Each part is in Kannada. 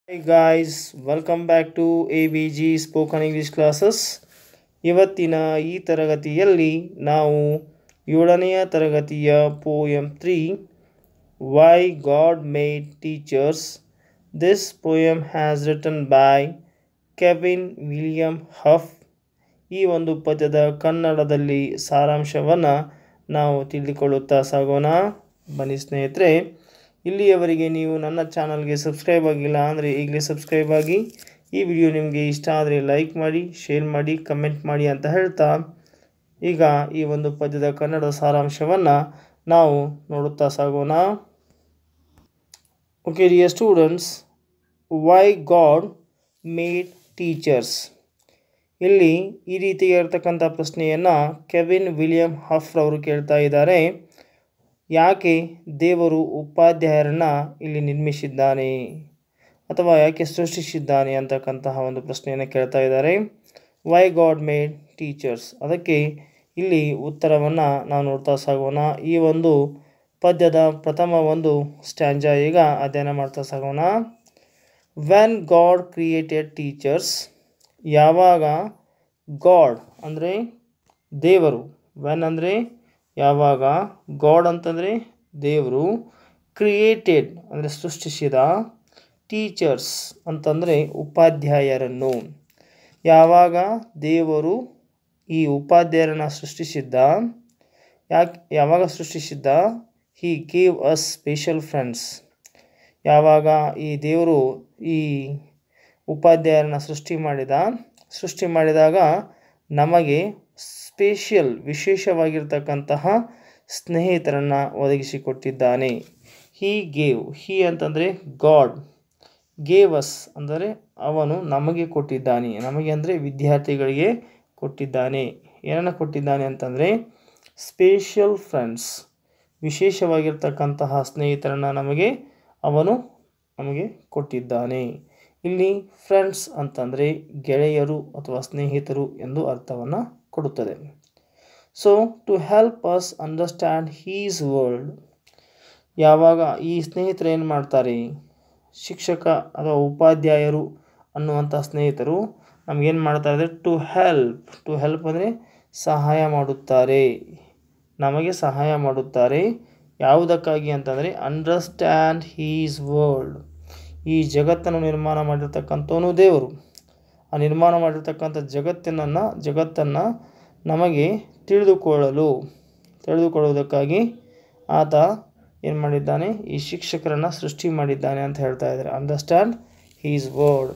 Hey guys, welcome back to ABG Spoken English Classes. ಇವತ್ತಿನ ಈ ತರಗತಿಯಲ್ಲಿ ನಾವು 7ನೆಯ ತರಗತಿಯ poem 3 Why God Made Teachers. This poem has written by Kevin William Huff. ಈ ಒಂದು ಪದ್ಯದ ಕನ್ನಡದಲ್ಲಿ ಸಾರಾಂಶವನ್ನು ನಾವು ತಿಳಿದುಕೊಳ್ಳುತ್ತಾ ಸಾಗೋಣ. ಬನ್ನಿ ಸ್ನೇಹಿತರೆ, ಇಲ್ಲಿಯವರೆಗೆ ನೀವು ನನ್ನ ಚಾನಲ್ಗೆ ಸಬ್ಸ್ಕ್ರೈಬ್ ಆಗಿಲ್ಲ ಅಂದರೆ ಈಗಲೇ ಸಬ್ಸ್ಕ್ರೈಬ್ ಆಗಿ. ಈ ವಿಡಿಯೋ ನಿಮಗೆ ಇಷ್ಟ ಆದರೆ ಲೈಕ್ ಮಾಡಿ, ಶೇರ್ ಮಾಡಿ, ಕಮೆಂಟ್ ಮಾಡಿ ಅಂತ ಹೇಳ್ತಾ ಈಗ ಈ ಒಂದು ಪದ್ಯದ ಕನ್ನಡ ಸಾರಾಂಶವನ್ನು ನಾವು ನೋಡುತ್ತಾ ಸಾಗೋಣ. Okay dear students, Y god made teachers. ಇಲ್ಲಿ ಈ ರೀತಿಯಾಗಿರ್ತಕ್ಕಂಥ ಪ್ರಶ್ನೆಯನ್ನು ಕೆವಿನ್ ವಿಲಿಯಂ ಹಫ್ ರವರು ಕೇಳ್ತಾ ಇದ್ದಾರೆ. ಯಾಕೆ ದೇವರು ಉಪಾಧ್ಯಾಯರನ್ನು ಇಲ್ಲಿ ನಿರ್ಮಿಸಿದ್ದಾನೆ ಅಥವಾ ಯಾಕೆ ಸೃಷ್ಟಿಸಿದ್ದಾನೆ ಅಂತಕ್ಕಂತಹ ಒಂದು ಪ್ರಶ್ನೆಯನ್ನು ಕೇಳ್ತಾ ಇದ್ದಾರೆ. ವೈ ಗಾಡ್ ಮೇಡ್ ಟೀಚರ್ಸ್, ಅದಕ್ಕೆ ಇಲ್ಲಿ ಉತ್ತರವನ್ನು ನಾವು ನೋಡ್ತಾ ಸಾಗೋಣ. ಈ ಒಂದು ಪದ್ಯದ ಪ್ರಥಮ ಒಂದು ಸ್ಟ್ಯಾಂಜಾ ಈಗ ಅಧ್ಯಯನ ಮಾಡ್ತಾ ಸಾಗೋಣ. ವೆನ್ ಗಾಡ್ ಕ್ರಿಯೇಟೆಡ್ ಟೀಚರ್ಸ್, ಯಾವಾಗ ಗಾಡ್ ಅಂದರೆ ದೇವರು, ವೆನ್ ಅಂದರೆ ಯಾವಾಗ, ಗಾಡ್ ಅಂತಂದರೆ ದೇವರು, ಕ್ರಿಯೇಟೆಡ್ ಅಂದರೆ ಸೃಷ್ಟಿಸಿದ, ಟೀಚರ್ಸ್ ಅಂತಂದರೆ ಉಪಾಧ್ಯಾಯರನ್ನು. ಯಾವಾಗ ದೇವರು ಈ ಉಪಾಧ್ಯಾಯರನ್ನು ಸೃಷ್ಟಿಸಿದ್ದ, ಯಾವಾಗ ಸೃಷ್ಟಿಸಿದ್ದ, he gave us special friends. ಯಾವಾಗ ಈ ದೇವರು ಈ ಉಪಾಧ್ಯಾಯರನ್ನು ಸೃಷ್ಟಿ ಮಾಡಿದಾಗ ನಮಗೆ ಸ್ಪೆಷಲ್ ವಿಶೇಷವಾಗಿರ್ತಕ್ಕಂತಹ ಸ್ನೇಹಿತರನ್ನು ಒದಗಿಸಿಕೊಟ್ಟಿದ್ದಾನೆ. ಹಿ ಅಂತಂದರೆ ಗಾಡ್, ಗೇವ್ ಅಸ್ ಅಂದರೆ ಅವನು ನಮಗೆ ಕೊಟ್ಟಿದ್ದಾನೆ, ನಮಗೆ ಅಂದರೆ ವಿದ್ಯಾರ್ಥಿಗಳಿಗೆ ಕೊಟ್ಟಿದ್ದಾನೆ. ಏನನ್ನು ಕೊಟ್ಟಿದ್ದಾನೆ ಅಂತಂದರೆ ಸ್ಪೆಷಲ್ ಫ್ರೆಂಡ್ಸ್, ವಿಶೇಷವಾಗಿರ್ತಕ್ಕಂತಹ ಸ್ನೇಹಿತರನ್ನು ನಮಗೆ ಕೊಟ್ಟಿದ್ದಾನೆ. ಇಲ್ಲಿ ಫ್ರೆಂಡ್ಸ್ ಅಂತಂದರೆ ಗೆಳೆಯರು ಅಥವಾ ಸ್ನೇಹಿತರು ಎಂದು ಅರ್ಥವನ್ನು ಕೊಡುತ್ತದೆ. So to help us understand his world, ಯಾವಾಗ ಈ ಸ್ನೇಹಿತರು ಏನು ಮಾಡ್ತಾರೆ, ಶಿಕ್ಷಕ ಅಥವಾ ಉಪಾಧ್ಯಾಯರು ಅನ್ನುವಂಥ ಸ್ನೇಹಿತರು ನಮಗೇನು ಮಾಡ್ತಾ ಇದ್ದಾರೆ, ಟು ಹೆಲ್ಪ್ ಅಂದರೆ ಸಹಾಯ ಮಾಡುತ್ತಾರೆ, ನಮಗೆ ಸಹಾಯ ಮಾಡುತ್ತಾರೆ. ಯಾವುದಕ್ಕಾಗಿ ಅಂತಂದರೆ ಅಂಡರ್ಸ್ಟ್ಯಾಂಡ್ ಹೀಸ್ ವರ್ಲ್ಡ್, ಈ ಜಗತ್ತನ್ನು ನಿರ್ಮಾಣ ಮಾಡಿರ್ತಕ್ಕಂಥವನು ದೇವರು. ಆ ನಿರ್ಮಾಣ ಮಾಡಿರ್ತಕ್ಕಂಥ ಜಗತ್ತನ್ನು ನಮಗೆ ತಿಳಿದುಕೊಳ್ಳುವುದಕ್ಕಾಗಿ ಆತ ಏನು ಮಾಡಿದ್ದಾನೆ, ಈ ಶಿಕ್ಷಕರನ್ನು ಸೃಷ್ಟಿ ಮಾಡಿದ್ದಾನೆ ಅಂತ ಹೇಳ್ತಾ ಇದ್ದಾರೆ. ಅಂಡರ್ಸ್ಟ್ಯಾಂಡ್ ಹೀಸ್ ವರ್ಲ್ಡ್,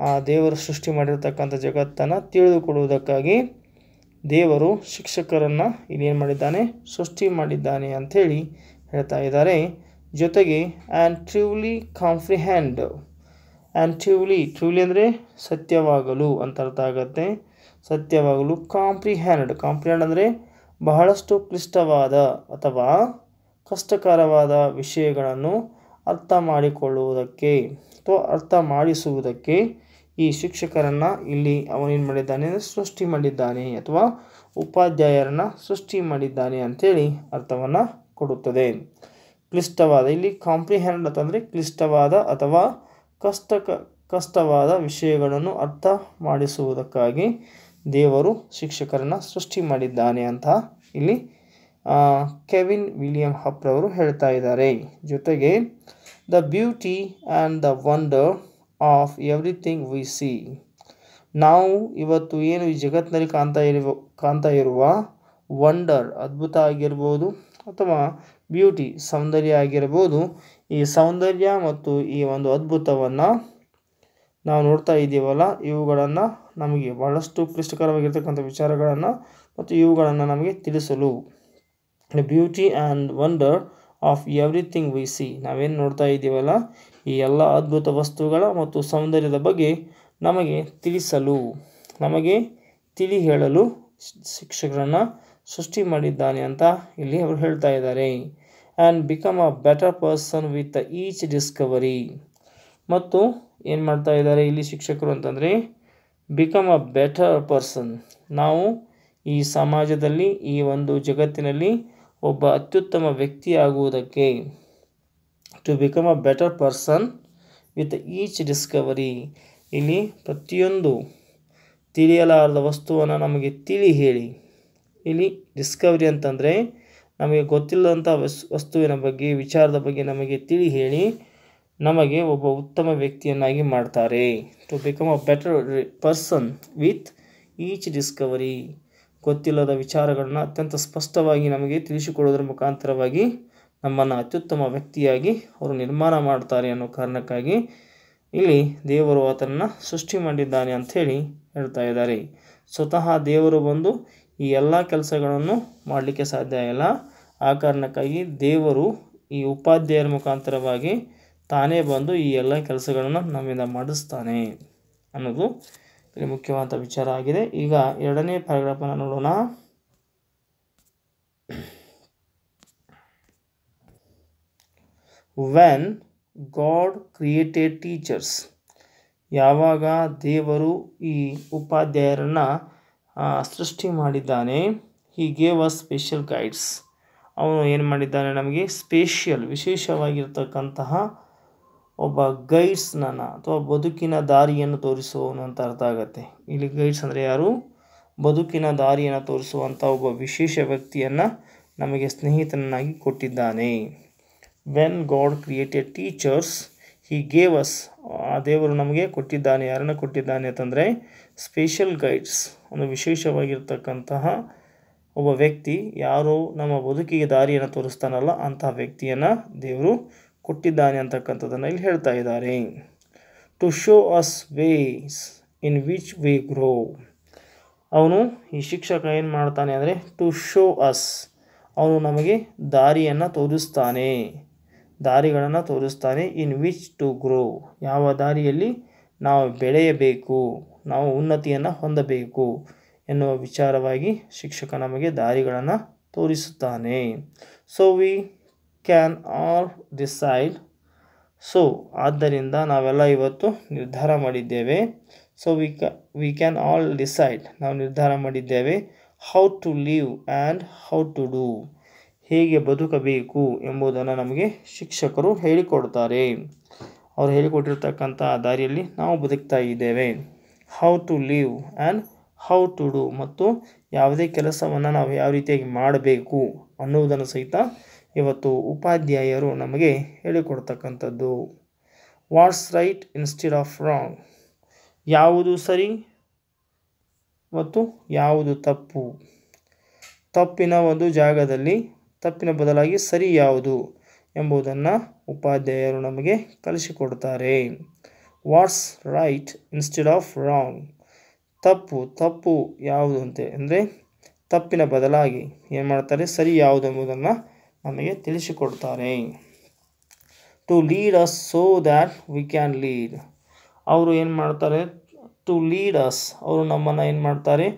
ಆ ದೇವರು ಸೃಷ್ಟಿ ಮಾಡಿರ್ತಕ್ಕಂಥ ಜಗತ್ತನ್ನು ತಿಳಿದುಕೊಳ್ಳುವುದಕ್ಕಾಗಿ ದೇವರು ಶಿಕ್ಷಕರನ್ನು ಇಲ್ಲಿ ಏನು ಮಾಡಿದ್ದಾನೆ, ಸೃಷ್ಟಿ ಮಾಡಿದ್ದಾನೆ ಅಂಥೇಳಿ ಹೇಳ್ತಾ ಇದ್ದಾರೆ. ಜೊತೆಗೆ and truly comprehend, and truly ಅಂದರೆ ಸತ್ಯವಾಗಲು ಅಂತ ಅರ್ಥ ಆಗುತ್ತೆ, ಸತ್ಯವಾಗಲು. ಕಾಂಪ್ರಿಹೆಂಡ್ ಅಂದರೆ ಬಹಳಷ್ಟು ಕ್ಲಿಷ್ಟವಾದ ಅಥವಾ ಕಷ್ಟಕರವಾದ ವಿಷಯಗಳನ್ನು ಅರ್ಥ ಮಾಡಿಕೊಳ್ಳುವುದಕ್ಕೆ ಅಥವಾ ಅರ್ಥ ಮಾಡಿಸುವುದಕ್ಕೆ ಈ ಶಿಕ್ಷಕರನ್ನು ಇಲ್ಲಿ ಅವನೇನು ಮಾಡಿದ್ದಾನೆ, ಸೃಷ್ಟಿ ಮಾಡಿದ್ದಾನೆ ಅಥವಾ ಉಪಾಧ್ಯಾಯರನ್ನು ಸೃಷ್ಟಿ ಮಾಡಿದ್ದಾನೆ ಅಂಥೇಳಿ ಅರ್ಥವನ್ನು ಕೊಡುತ್ತದೆ. ಕ್ಲಿಷ್ಟವಾದ, ಇಲ್ಲಿ ಕಾಂಪ್ರಿಹೆಂಡ್ ಅಂತಂದರೆ ಕ್ಲಿಷ್ಟವಾದ ಅಥವಾ ಕಷ್ಟವಾದ ವಿಷಯಗಳನ್ನು ಅರ್ಥ ಮಾಡಿಸುವುದಕ್ಕಾಗಿ ದೇವರು ಶಿಕ್ಷಕರನ್ನು ಸೃಷ್ಟಿ ಮಾಡಿದ್ದಾನೆ ಅಂತ ಇಲ್ಲಿ ಕೆವಿನ್ ವಿಲಿಯಂ ಹಫ್ ರವರು ಹೇಳ್ತಾ ಇದ್ದಾರೆ. ಜೊತೆಗೆ the beauty and the wonder of everything we C, ನಾವು ಇವತ್ತು ಏನು ಈ ಜಗತ್ತಿನಲ್ಲಿ ಕಾಣ್ತಾ ಇರುವ ವಂಡರ್, ಅದ್ಭುತ ಆಗಿರ್ಬೋದು, ಅಥವಾ ಬ್ಯೂಟಿ, ಸೌಂದರ್ಯ ಆಗಿರ್ಬೋದು, ಈ ಸೌಂದರ್ಯ ಮತ್ತು ಈ ಒಂದು ಅದ್ಭುತವನ್ನು ನಾವು ನೋಡ್ತಾ ಇದ್ದೀವಲ್ಲ, ಇವುಗಳನ್ನು ನಮಗೆ ಬಹಳಷ್ಟು ಕ್ಲಿಷ್ಟಕರವಾಗಿರ್ತಕ್ಕಂಥ ವಿಚಾರಗಳನ್ನು ಮತ್ತು ಇವುಗಳನ್ನು ನಮಗೆ ತಿಳಿಸಲು, beauty and wonder of everything we C, ನಾವೇನು ನೋಡ್ತಾ ಇದ್ದೀವಲ್ಲ ಈ ಎಲ್ಲ ಅದ್ಭುತ ವಸ್ತುಗಳ ಮತ್ತು ಸೌಂದರ್ಯದ ಬಗ್ಗೆ ನಮಗೆ ತಿಳಿಸಲು, ನಮಗೆ ತಿಳಿ ಹೇಳಲು ಶಿಕ್ಷಕರನ್ನು ಸೃಷ್ಟಿ ಮಾಡಿದ್ದಾನೆ ಅಂತ ಇಲ್ಲಿ ಅವರು ಹೇಳ್ತಾ ಇದ್ದಾರೆ. And become a better person with each Discovery, ಮತ್ತು ಏನು ಮಾಡ್ತಾ ಇದ್ದಾರೆ ಇಲ್ಲಿ ಶಿಕ್ಷಕರು ಅಂತಂದರೆ ಬಿಕಮ್ ಅ ಬೆಟರ್ ಪರ್ಸನ್, ನಾವು ಈ ಸಮಾಜದಲ್ಲಿ ಈ ಒಂದು ಜಗತ್ತಿನಲ್ಲಿ ಒಬ್ಬ ಅತ್ಯುತ್ತಮ ವ್ಯಕ್ತಿಯಾಗುವುದಕ್ಕೆ, to become a better person with each discovery. ಇಲ್ಲಿ ಪ್ರತಿಯೊಂದು ತಿಳಿಯಲಾರದ ವಸ್ತುವನ್ನು ನಮಗೆ ತಿಳಿ ಹೇಳಿ. ಇಲ್ಲಿ ಡಿಸ್ಕವರಿ ಅಂತಂದರೆ ನಮಗೆ ಗೊತ್ತಿಲ್ಲದಂಥ ವಸ್ತುವಿನ ಬಗ್ಗೆ, ವಿಚಾರದ ಬಗ್ಗೆ ನಮಗೆ ತಿಳಿ ಹೇಳಿ ನಮಗೆ ಒಬ್ಬ ಉತ್ತಮ ವ್ಯಕ್ತಿಯನ್ನಾಗಿ ಮಾಡ್ತಾರೆ. To become a better person with each discovery. ಗೊತ್ತಿಲ್ಲದ ವಿಚಾರಗಳನ್ನ ಅತ್ಯಂತ ಸ್ಪಷ್ಟವಾಗಿ ನಮಗೆ ತಿಳಿಸಿಕೊಡೋದ್ರ ಮುಖಾಂತರವಾಗಿ ನಮ್ಮನ್ನು ಅತ್ಯುತ್ತಮ ವ್ಯಕ್ತಿಯಾಗಿ ಅವರು ನಿರ್ಮಾಣ ಮಾಡ್ತಾರೆ ಅನ್ನೋ ಕಾರಣಕ್ಕಾಗಿ ಇಲ್ಲಿ ದೇವರು ಆತನನ್ನು ಸೃಷ್ಟಿ ಮಾಡಿದ್ದಾನೆ ಅಂಥೇಳಿ ಹೇಳ್ತಾ ಇದ್ದಾರೆ. ಸ್ವತಃ ದೇವರು ಬಂದು ಈ ಎಲ್ಲ ಕೆಲಸಗಳನ್ನು ಮಾಡಲಿಕ್ಕೆ ಸಾಧ್ಯ ಇಲ್ಲ. ಆ ಕಾರಣಕ್ಕಾಗಿ ದೇವರು ಈ ಉಪಾಧ್ಯಾಯರ ಮುಖಾಂತರವಾಗಿ ತಾನೇ ಬಂದು ಈ ಎಲ್ಲ ಕೆಲಸಗಳನ್ನು ನಮ್ಮಿಂದ ಮಾಡಿಸ್ತಾನೆ ಅನ್ನೋದು ಇಲ್ಲಿ ಮುಖ್ಯವಾದ ವಿಚಾರ ಆಗಿದೆ. ಈಗ ಎರಡನೇ ಪ್ಯಾರಾಗ್ರಾಫನ್ನು ನೋಡೋಣ. When god created teachers. ಯಾವಾಗ ದೇವರು ಈ ಉಪಾಧ್ಯಾಯರನ್ನು ಸೃಷ್ಟಿ ಮಾಡಿದ್ದಾನೆ, ಹಿ ಗೇವ್ ಅಸ್ ಸ್ಪೆಷಲ್ ಗೈಡ್ಸ್. ಅವನು ಏನು ಮಾಡಿದ್ದಾನೆ, ನಮಗೆ ಸ್ಪೆಷಲ್ ವಿಶೇಷವಾಗಿರ್ತಕ್ಕಂತಹ ಒಬ್ಬ ಗೈಡ್ಸ್ನನ್ನು ಅಥವಾ ಬದುಕಿನ ದಾರಿಯನ್ನು ತೋರಿಸುವವನು ಅಂತ ಅರ್ಥ ಆಗುತ್ತೆ. ಇಲ್ಲಿ ಗೈಡ್ಸ್ ಅಂದರೆ ಯಾರು? ಬದುಕಿನ ದಾರಿಯನ್ನು ತೋರಿಸುವಂಥ ಒಬ್ಬ ವಿಶೇಷ ವ್ಯಕ್ತಿಯನ್ನು ನಮಗೆ ಸ್ನೇಹಿತನನ್ನಾಗಿ ಕೊಟ್ಟಿದ್ದಾನೆ. When god created teachers he gave us. ಆ ದೇವರು ನಮಗೆ ಕೊಟ್ಟಿದ್ದಾನೆ. ಯಾರನ್ನು ಕೊಟ್ಟಿದ್ದಾನೆ ಅಂತಂದರೆ ಸ್ಪೆಷಲ್ ಗೈಡ್ಸ್, ಒಂದು ವಿಶೇಷವಾಗಿರ್ತಕ್ಕಂತಹ ಒಬ್ಬ ವ್ಯಕ್ತಿ. ಯಾರು ನಮ್ಮ ಬದುಕಿಗೆ ದಾರಿಯನ್ನು ತೋರಿಸ್ತಾನಲ್ಲ ಅಂತಹ ವ್ಯಕ್ತಿಯನ್ನು ದೇವರು ಕೊಟ್ಟಿದ್ದಾನೆ ಅಂತಕ್ಕಂಥದ್ದನ್ನು ಇಲ್ಲಿ ಹೇಳ್ತಾ ಇದ್ದಾರೆ. To show us ways in which we grow. ಅವನು ಈ ಶಿಕ್ಷಕ ಏನು ಮಾಡ್ತಾನೆ ಅಂದರೆ ಟು ಶೋ ಅಸ್, ಅವನು ನಮಗೆ ದಾರಿಯನ್ನು ತೋರಿಸ್ತಾನೆ, ದಾರಿಗಳನ್ನು ತೋರಿಸ್ತಾನೆ. ಇನ್ ವಿಚ್ ಟು ಗ್ರೋ, ಯಾವ ದಾರಿಯಲ್ಲಿ ನಾವು ಬೆಳೆಯಬೇಕು, ನಾವು ಉನ್ನತಿಯನ್ನು ಹೊಂದಬೇಕು ಎನ್ನುವ ವಿಚಾರವಾಗಿ ಶಿಕ್ಷಕ ನಮಗೆ ದಾರಿಗಳನ್ನು ತೋರಿಸುತ್ತಾನೆ. So we can all decide. So ಆದ್ದರಿಂದ ನಾವೆಲ್ಲ ಇವತ್ತು ನಿರ್ಧಾರ ಮಾಡಿದ್ದೇವೆ. So we can all decide, ನಾವು ನಿರ್ಧಾರ ಮಾಡಿದ್ದೇವೆ. How to live and how to do, ಹೇಗೆ ಬದುಕಬೇಕು ಎಂಬುದನ್ನು ನಮಗೆ ಶಿಕ್ಷಕರು ಹೇಳಿಕೊಡ್ತಾರೆ. ಅವರು ಹೇಳಿಕೊಟ್ಟಿರ್ತಕ್ಕಂಥ ದಾರಿಯಲ್ಲಿ ನಾವು ಬದುಕ್ತಾ ಇದ್ದೇವೆ. How to live and how to do, ಮತ್ತು ಯಾವುದೇ ಕೆಲಸವನ್ನು ನಾವು ಯಾವ ರೀತಿಯಾಗಿ ಮಾಡಬೇಕು ಅನ್ನುವುದನ್ನು ಸಹಿತ ಇವತ್ತು ಉಪಾಧ್ಯಾಯರು ನಮಗೆ ಹೇಳಿಕೊಡ್ತಕ್ಕಂಥದ್ದು. What's right instead of wrong, ಯಾವುದು ಸರಿ ಮತ್ತು ಯಾವುದು ತಪ್ಪು, ತಪ್ಪಿನ ಒಂದು ಜಾಗದಲ್ಲಿ ತಪ್ಪಿನ ಬದಲಾಗಿ ಸರಿ ಯಾವುದು ಎಂಬುದನ್ನು ಉಪಾಧ್ಯಾಯರು ನಮಗೆ ಕಲಿಸಿಕೊಡ್ತಾರೆ. What's right instead of wrong, ತಪ್ಪು ಯಾವುದು ಅಂತೆ ಅಂದರೆ ತಪ್ಪಿನ ಬದಲಾಗಿ ಏನು ಮಾಡ್ತಾರೆ, ಸರಿ ಯಾವುದು ಎಂಬುದನ್ನು ನಮಗೆ ತಿಳಿಸಿಕೊಡ್ತಾರೆ. To lead us so that we can lead, ಅವರು ಏನು ಮಾಡ್ತಾರೆ, ಟು ಲೀಡ್ ಅಸ್, ಅವರು ನಮ್ಮನ್ನು ಏನು ಮಾಡ್ತಾರೆ,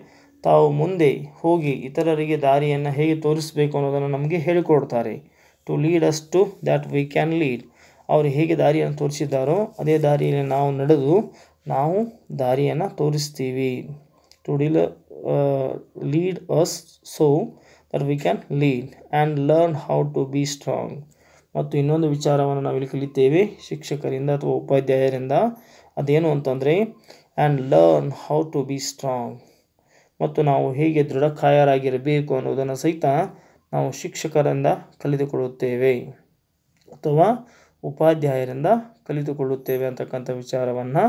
ತಾವು ಮುಂದೆ ಹೋಗಿ ಇತರರಿಗೆ ದಾರಿಯನ್ನು ಹೇಗೆ ತೋರಿಸಬೇಕು ಅನ್ನೋದನ್ನು ನಮಗೆ ಹೇಳಿಕೊಡ್ತಾರೆ. To lead us to that we can lead, ಅವರು ಹೇಗೆ ದಾರಿಯನ್ನು ತೋರಿಸಿದ್ದಾರೋ ಅದೇ ದಾರಿಯಲ್ಲಿ ನಾವು ನಡೆದು ನಾವು ದಾರಿಯನ್ನು ತೋರಿಸ್ತೀವಿ. To lead us so that we can lead and learn how to be strong. ಮತ್ತು ಇನ್ನೊಂದು ವಿಚಾರವನ್ನು ನಾವಿಲ್ಲಿ ಕಲಿತೇವೆ ಶಿಕ್ಷಕರಿಂದ ಅಥವಾ ಉಪಾಧ್ಯಾಯರಿಂದ. ಅದೇನು ಅಂತಂದರೆ and learn how to be strong, ಮತ್ತು ನಾವು ಹೇಗೆ ದೃಢಕಾಯರಾಗಿರಬೇಕು ಅನ್ನೋದನ್ನು ಸಹಿತ ನಾವು ಶಿಕ್ಷಕರಿಂದ ಕಲಿತುಕೊಳ್ಳುತ್ತೇವೆ ಅಥವಾ ಉಪಾಧ್ಯಾಯರಿಂದ ಕಲಿತುಕೊಳ್ಳುತ್ತೇವೆ ಅಂತಕ್ಕಂಥ ವಿಚಾರವನ್ನು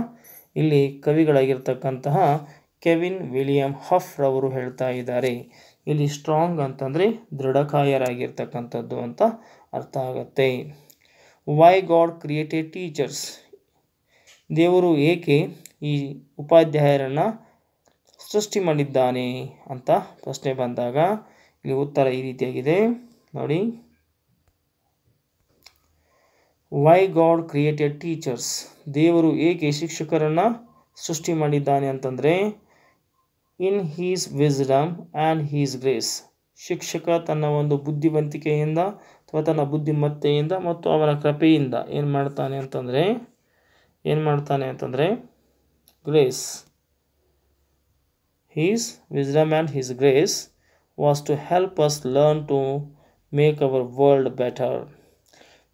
ಇಲ್ಲಿ ಕವಿಗಳಾಗಿರ್ತಕ್ಕಂತಹ ಕೆವಿನ್ ವಿಲಿಯಂ ಹಫ್ ರವರು ಹೇಳ್ತಾ ಇದ್ದಾರೆ. ಇಲ್ಲಿ ಸ್ಟ್ರಾಂಗ್ ಅಂತಂದರೆ ದೃಢಕಾಯರಾಗಿರ್ತಕ್ಕಂಥದ್ದು ಅಂತ ಅರ್ಥ ಆಗುತ್ತೆ. ವೈ ಗಾಡ್ ಕ್ರಿಯೇಟೆಡ್ ಟೀಚರ್ಸ್, ದೇವರು ಏಕೆ ಈ ಉಪಾಧ್ಯಾಯರನ್ನು ಸೃಷ್ಟಿ ಮಾಡಿದ್ದಾನೆ ಅಂತ ಪ್ರಶ್ನೆ ಬಂದಾಗ ಇಲ್ಲಿ ಉತ್ತರ ಈ ರೀತಿಯಾಗಿದೆ ನೋಡಿ. ವೈ ಗಾಡ್ ಕ್ರಿಯೇಟೆಡ್ ಟೀಚರ್ಸ್, ದೇವರು ಏಕೆ ಶಿಕ್ಷಕರನ್ನು ಸೃಷ್ಟಿ ಮಾಡಿದ್ದಾನೆ ಅಂತಂದರೆ in his wisdom and his grace, ಶಿಕ್ಷಕ ತನ್ನ ಒಂದು ಬುದ್ಧಿವಂತಿಕೆಯಿಂದ ಅಥವಾ ತನ್ನ ಬುದ್ಧಿಮತ್ತೆಯಿಂದ ಮತ್ತು ಅವನ ಕೃಪೆಯಿಂದ ಏನು ಮಾಡ್ತಾನೆ ಅಂತಂದರೆ grace, his wisdom and his grace was to help us learn to make our world better.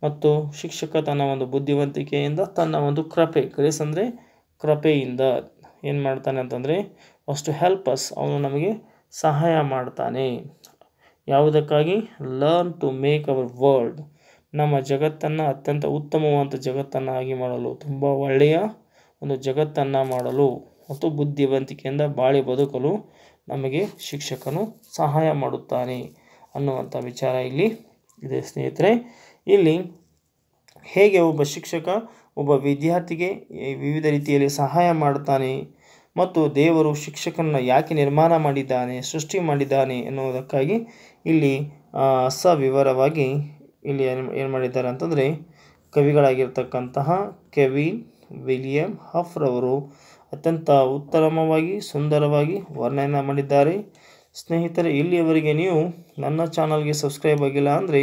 ಮತ್ತು ಶಿಕ್ಷಕ ತನ್ನ ಒಂದು ಬುದ್ಧಿವಂತಿಕೆಯಿಂದ ತನ್ನ ಒಂದು ಕೃಪೆ, ಗ್ರೇಸ್ ಅಂದರೆ ಕೃಪೆಯಿಂದ ಏನು ಮಾಡ್ತಾನೆ ಅಂತಂದರೆ ಅಷ್ಟು ಹೆಲ್ಪ್ ಅಸ್, ಅವನು ನಮಗೆ ಸಹಾಯ ಮಾಡ್ತಾನೆ. ಯಾವುದಕ್ಕಾಗಿ? Learn to make our world, ನಮ್ಮ ಜಗತ್ತನ್ನು ಅತ್ಯಂತ ಉತ್ತಮವಾದ ಜಗತ್ತನ್ನಾಗಿ ಮಾಡಲು, ತುಂಬ ಒಳ್ಳೆಯ ಒಂದು ಜಗತ್ತನ್ನು ಮಾಡಲು ಮತ್ತು ಬುದ್ಧಿವಂತಿಕೆಯಿಂದ ಬಾಳಿ ಬದುಕಲು ನಮಗೆ ಶಿಕ್ಷಕನು ಸಹಾಯ ಮಾಡುತ್ತಾನೆ ಅನ್ನುವಂಥ ವಿಚಾರ ಇಲ್ಲಿ ಇದೆ ಸ್ನೇಹಿತರೆ. ಇಲ್ಲಿ ಹೇಗೆ ಒಬ್ಬ ಶಿಕ್ಷಕ ಒಬ್ಬ ವಿದ್ಯಾರ್ಥಿಗೆ ವಿವಿಧ ರೀತಿಯಲ್ಲಿ ಸಹಾಯ ಮಾಡ್ತಾನೆ ಮತ್ತು ದೇವರು ಶಿಕ್ಷಕನನ್ನು ಯಾಕೆ ನಿರ್ಮಾಣ ಮಾಡಿದ್ದಾನೆ, ಸೃಷ್ಟಿ ಮಾಡಿದ್ದಾನೆ ಎನ್ನುವುದಕ್ಕಾಗಿ ಇಲ್ಲಿ ಸವಿವರವಾಗಿ ಇಲ್ಲಿ ಏನು ಮಾಡಿದ್ದಾರೆ ಅಂತಂದರೆ ಕವಿಗಳಾಗಿರ್ತಕ್ಕಂತಹ ಕೆವಿನ್ ವಿಲಿಯಂ ಹಫ್ರವರು ಅತ್ಯಂತ ಉತ್ತಮವಾಗಿ ಸುಂದರವಾಗಿ ವರ್ಣನೆ ಮಾಡಿದ್ದಾರೆ. ಸ್ನೇಹಿತರೆ, ಇಲ್ಲಿಯವರೆಗೆ ನೀವು ನನ್ನ ಚಾನಲ್ಗೆ ಸಬ್ಸ್ಕ್ರೈಬ್ ಆಗಿಲ್ಲ ಅಂದರೆ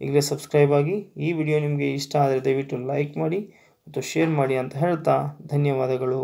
ಈಗಲೇ ಸಬ್ಸ್ಕ್ರೈಬ್ ಆಗಿ. ಈ ವಿಡಿಯೋ ನಿಮಗೆ ಇಷ್ಟ ಆದರೆ ದಯವಿಟ್ಟು ಲೈಕ್ ಮಾಡಿ ಮತ್ತು ಶೇರ್ ಮಾಡಿ ಅಂತ ಹೇಳ್ತಾ ಧನ್ಯವಾದಗಳು.